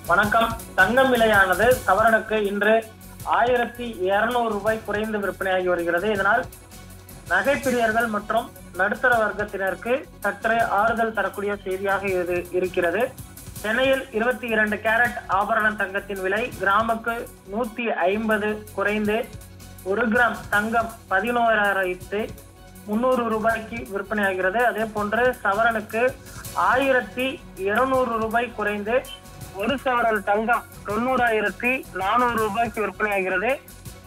வணக்கம். தங்கம் விலையானது சவரனுக்கு இன்று 1200 ரூபாய் குறைந்து விற்பனையாகி வருகிறது. இதனால் நகைப்பிரியர்கள் மற்றும் நடுத்தர வர்க்கத்தினருக்கு சற்றே ஆறுதல் தரக்கூடிய செய்தியாக இது இருக்கிறது. சென்னையில் 22 கேரட் ஆபரண தங்கத்தின் விலை கிராமுக்கு 150 குறைந்து 1 கிராம் தங்கம் 11,300 ரூபாய்க்கு விற்பனையாகிறது. அதே போன்று சவரனுக்கு 1200 ரூபாய் குறைந்து 1 சவரன் தங்கம் 90,400 ரூபாய்க்கு விற்பனையாகிறது.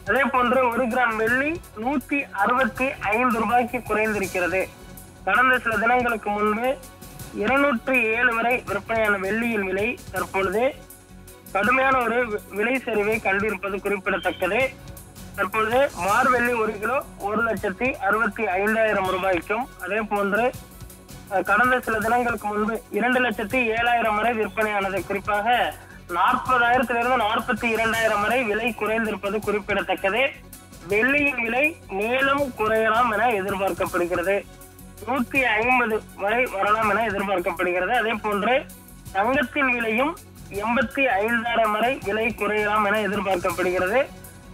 அதே போன்று 1 கிராம் வெள்ளி 165 ரூபாய்க்கு குறைந்திருக்கிறது. கடந்த சில தினங்களுக்கு முன்பு 207 வரை விற்பனையான வெள்ளியின் விலை தற்பொழுது கடுமையான ஒரு விலை சரிவை கண்டிருப்பது குறிப்பிடத்தக்கது. தற்பொழுது மார்வெள்ளி 1 கிலோ 1,65,000 ரூபாய்க்கும், அதே போன்று கடந்த சில தினங்களுக்கு முன்பு 2,07,000 வரை விற்பனையானது. குறிப்பாக 40,000 42,000 வரை விலை குறைந்திருப்பது குறிப்பிடத்தக்கது. வெள்ளியின் விலை மேலும் குறையலாம் என எதிர்பார்க்கப்படுகிறது. 150 வரை வரலாம் என எதிர்பார்க்கப்படுகிறது. அதே போன்று தங்கத்தின் விலையும் 85,000 வரை விலை குறையலாம் என எதிர்பார்க்கப்படுகிறது.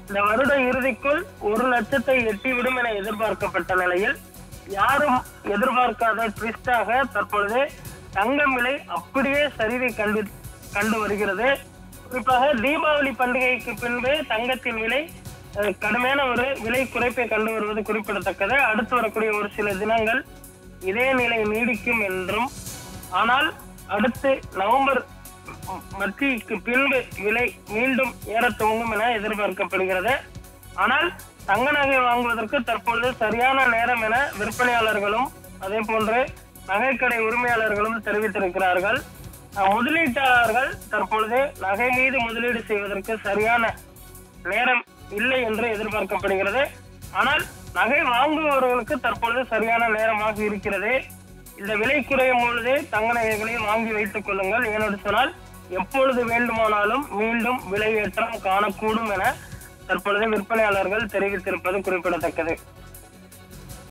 இந்த வருட இறுதிக்குள் 1 லட்சத்தை எட்டிவிடும் என எதிர்பார்க்கப்பட்ட நிலையில் யாரும் எதிர்பார்க்காத ட்விஸ்டாக தற்பொழுது தங்கம் விலை அப்படியே சரிவை கண்டு வருகிறது. குறிப்பாக தீபாவளி பண்டிகைக்கு பின்பு தங்கத்தின் விலை கடுமையான ஒரு விலை குறைப்பை கண்டு வருவது குறிப்பிடத்தக்கது. அடுத்து வரக்கூடிய ஒரு சில தினங்கள் இதே நிலை நீடிக்கும் என்றும், ஆனால் அடுத்து நவம்பர் மத்திக்கு பின்பு விலை மீண்டும் ஏற துவங்கும் என எதிர்பார்க்கப்படுகிறது. ஆனால் தங்க நகை வாங்குவதற்கு தற்பொழுது சரியான நேரம் என விற்பனையாளர்களும் அதே போன்று நகைக்கடை உரிமையாளர்களும் தெரிவித்திருக்கிறார்கள். முதலீட்டாளர்கள் தற்பொழுது நகை மீது முதலீடு செய்வதற்கு சரியான நேரம் இல்லை என்று எதிர்பார்க்கப்படுகிறது. ஆனால் நகை வாங்குபவர்களுக்கு தற்பொழுது சரியான நேரமாக இருக்கிறது. இந்த விலை குறையும் பொழுது தங்க நகைகளை வாங்கி வைத்துக் கொள்ளுங்கள். ஏனென்று சொன்னால் எப்பொழுது வேண்டுமானாலும் மீண்டும் விலை ஏற்றம் காணக்கூடும் என தற்பொழுது விற்பனையாளர்கள் தெரிவித்திருப்பது குறிப்பிடத்தக்கது.